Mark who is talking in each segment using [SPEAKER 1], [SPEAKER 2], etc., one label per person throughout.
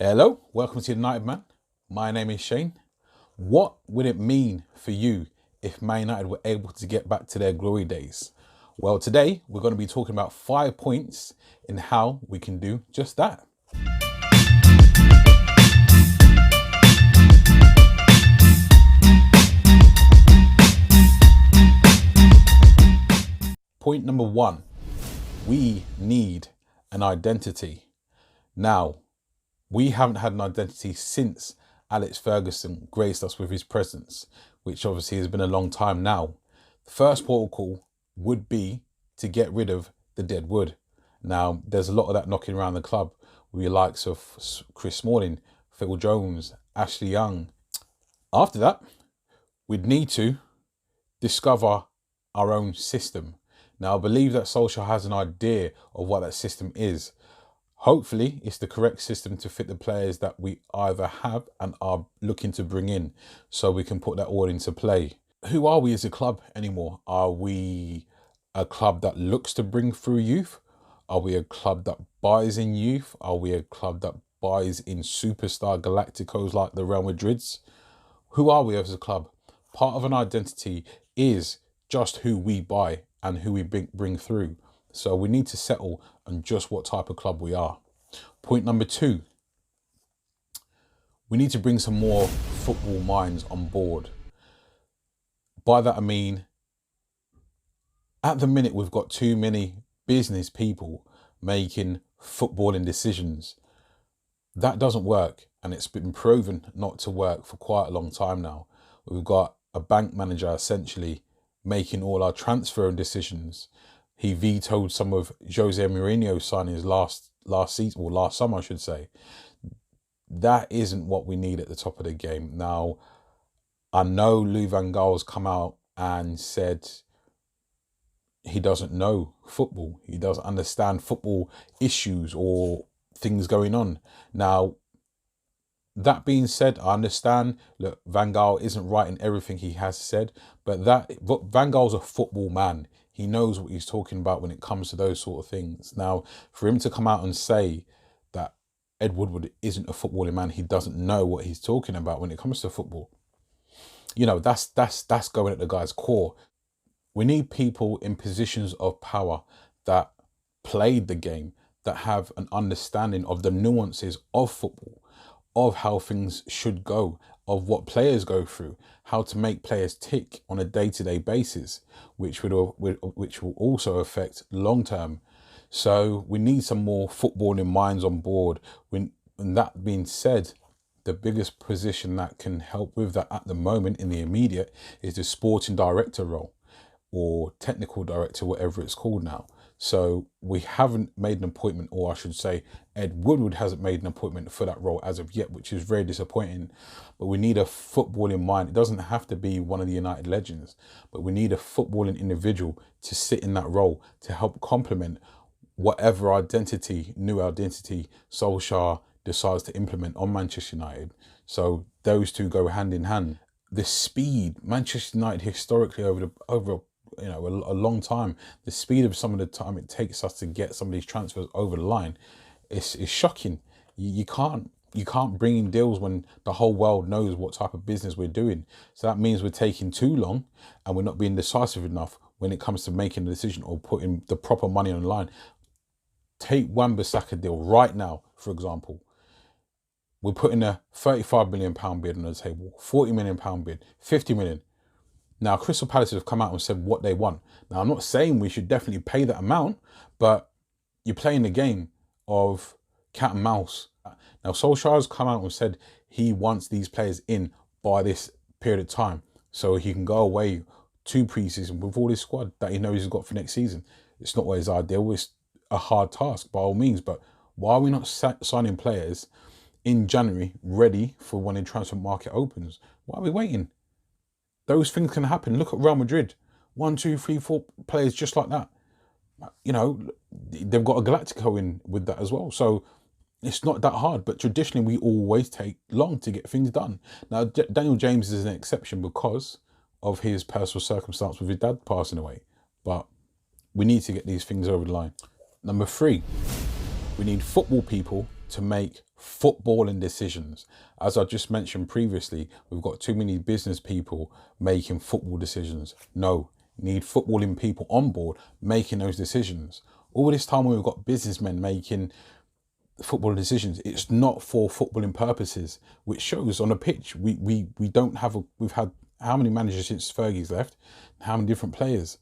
[SPEAKER 1] Hello, welcome to United Man. My name is Shane. What would it mean for you if Man United were able to get back to their glory days? Well, today we're going to be talking about 5 points in how we can do just that. Point number 1, we need an identity. Now, we haven't had an identity since Alex Ferguson graced us with his presence, which obviously has been a long time now. The first protocol would be to get rid of the dead wood. Now, there's a lot of that knocking around the club with the likes of Chris Smalling, Phil Jones, Ashley Young. After that, we'd need to discover our own system. Now, I believe that Solskjaer has an idea of what that system is. Hopefully, it's the correct system to fit the players that we either have and are looking to bring in, so we can put that all into play. Who are we as a club anymore? Are we a club that looks to bring through youth? Are we a club that buys in youth? Are we a club that buys in superstar Galacticos like the Real Madrids? Who are we as a club? Part of an identity is just who we buy and who we bring through. So we need to settle on just what type of club we are. Point number 2, we need to bring some more football minds on board. By that I mean, at the minute we've got too many business people making footballing decisions. That doesn't work, and it's been proven not to work for quite a long time now. We've got a bank manager essentially making all our transfer decisions. He vetoed some of Jose Mourinho's signings last season, or last summer, I should say. That isn't what we need at the top of the game. Now, I know Louis van Gaal's come out and said he doesn't know football. He doesn't understand football issues or things going on. Now, that being said, I understand, look, Van Gaal isn't right in everything he has said, but Van Gaal's a football man. He knows what he's talking about when it comes to those sort of things. Now, for him to come out and say that Ed Woodward isn't a footballing man, he doesn't know what he's talking about when it comes to football. You know, that's going at the guy's core. We need people in positions of power that played the game, that have an understanding of the nuances of football, of how things should go, of what players go through, how to make players tick on a day-to-day basis, which will also affect long-term. So we need some more footballing minds on board. And that being said, the biggest position that can help with that at the moment in the immediate is the sporting director role, or technical director, whatever it's called now. So we haven't made an appointment, or I should say Ed Woodward hasn't made an appointment for that role as of yet, which is very disappointing. But we need a footballing mind. It doesn't have to be one of the United legends, but we need a footballing individual to sit in that role to help complement whatever new identity Solskjaer decides to implement on Manchester United. So those two go hand in hand. The speed, Manchester United historically over a long time, the speed of some of the time it takes us to get some of these transfers over the line is shocking. You can't bring in deals when the whole world knows what type of business we're doing. So that means we're taking too long and we're not being decisive enough when it comes to making a decision or putting the proper money on the line. Take Wan-Bissaka deal right now, for example. We're putting a £35 million bid on the table, £40 million bid, 50 million. Now, Crystal Palace have come out and said what they want. Now, I'm not saying we should definitely pay that amount, but you're playing the game of cat and mouse. Now, Solskjaer's come out and said he wants these players in by this period of time so he can go away to pre-season with all his squad that he knows he's got for next season. It's not always ideal. It's a hard task by all means, but why are we not signing players in January ready for when the transfer market opens? Why are we waiting? Those things can happen. Look at Real Madrid. 1, 2, 3, 4 players just like that. You know, they've got a Galactico in with that as well. So it's not that hard. But traditionally, we always take long to get things done. Now, Daniel James is an exception because of his personal circumstance with his dad passing away. But we need to get these things over the line. Number 3, we need football people to make footballing decisions. As I just mentioned previously, we've got too many business people making football decisions. No, need footballing people on board making those decisions. All this time we've got businessmen making football decisions, it's not for footballing purposes, which shows on a pitch. We don't have we've had how many managers since Fergie's left, how many different players,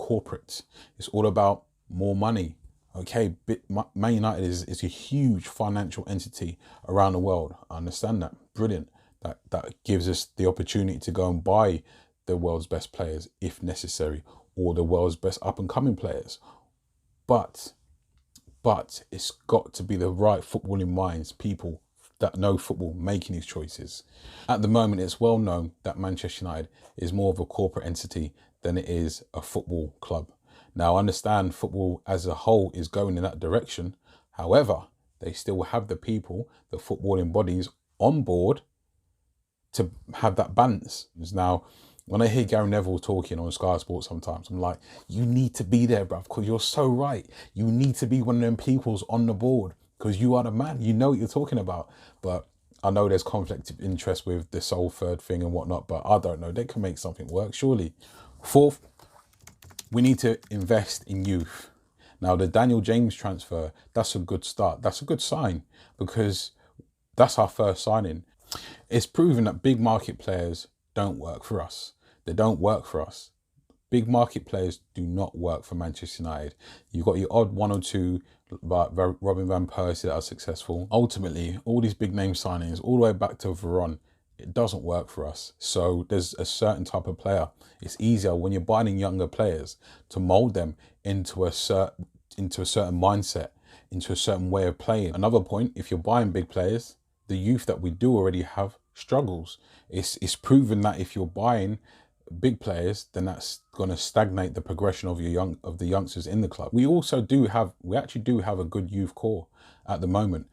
[SPEAKER 1] corporates. It's all about more money. Okay, Man United is a huge financial entity around the world. I understand that. Brilliant. That gives us the opportunity to go and buy the world's best players if necessary, or the world's best up and coming players. But it's got to be the right footballing minds, people that know football, making these choices. At the moment, it's well known that Manchester United is more of a corporate entity than it is a football club. Now, I understand football as a whole is going in that direction. However, they still have the people, the footballing bodies on board to have that balance. Now, when I hear Gary Neville talking on Sky Sports sometimes, I'm like, you need to be there, bruv, because you're so right. You need to be one of them peoples on the board because you are the man. You know what you're talking about. But I know there's conflict of interest with the Salford thing and whatnot, but I don't know. They can make something work, surely. Fourth, we need to invest in youth. Now, the Daniel James transfer, that's a good start. That's a good sign because that's our first signing. It's proven that big market players don't work for us. They don't work for us. Big market players do not work for Manchester United. You've got your odd one or two, like Robin Van Persie, that are successful. Ultimately, all these big name signings, all the way back to Varane, it doesn't work for us. So there's a certain type of player. It's easier when you're buying younger players to mold them into a certain mindset, into a certain way of playing. Another point, if you're buying big players, the youth that we do already have struggles. It's proven that if you're buying big players, then that's going to stagnate the progression of the youngsters in the club. We actually do have a good youth core at the moment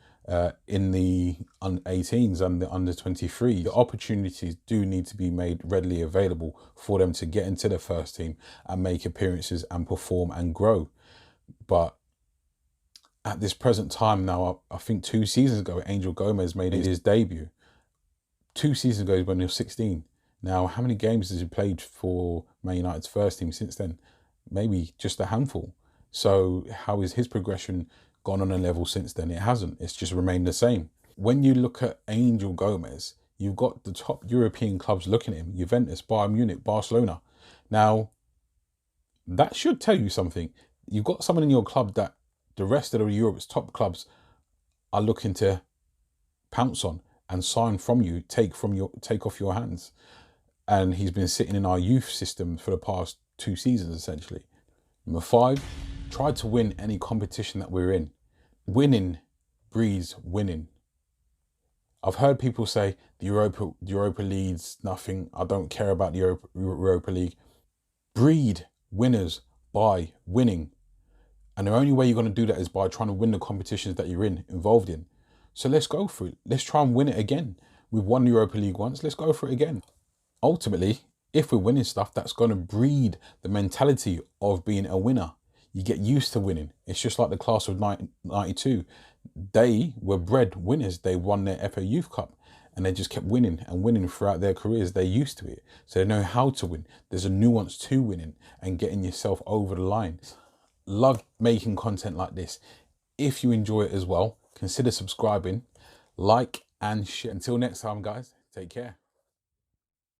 [SPEAKER 1] in the under 18s and the under 23. The opportunities do need to be made readily available for them to get into the first team and make appearances and perform and grow. But at this present time now, I think 2 seasons ago, Angel Gomez made his debut. 2 seasons ago when he was 16. Now, how many games has he played for Man United's first team since then? Maybe just a handful. So how is his progression gone on a level since then? It hasn't. It's just remained the same. When you look at Angel Gomez, you've got the top European clubs looking at him. Juventus, Bayern Munich, Barcelona. Now, that should tell you something. You've got someone in your club that the rest of Europe's top clubs are looking to pounce on and sign from you, take off your hands. And he's been sitting in our youth system for the past 2 seasons, essentially. Number 5, try to win any competition that we're in. Winning breeds winning. I've heard people say the Europa League's nothing. I don't care about the Europa League. Breed winners by winning. And the only way you're going to do that is by trying to win the competitions that you're involved in. So let's go for it. Let's try and win it again. We've won the Europa League once. Let's go for it again. Ultimately, if we're winning stuff, that's going to breed the mentality of being a winner. You get used to winning. It's just like the class of 92. They were bred winners. They won their FA Youth Cup and they just kept winning and winning throughout their careers. They're used to it. So they know how to win. There's a nuance to winning and getting yourself over the line. Love making content like this. If you enjoy it as well, consider subscribing, like and share. Until next time, guys, take care.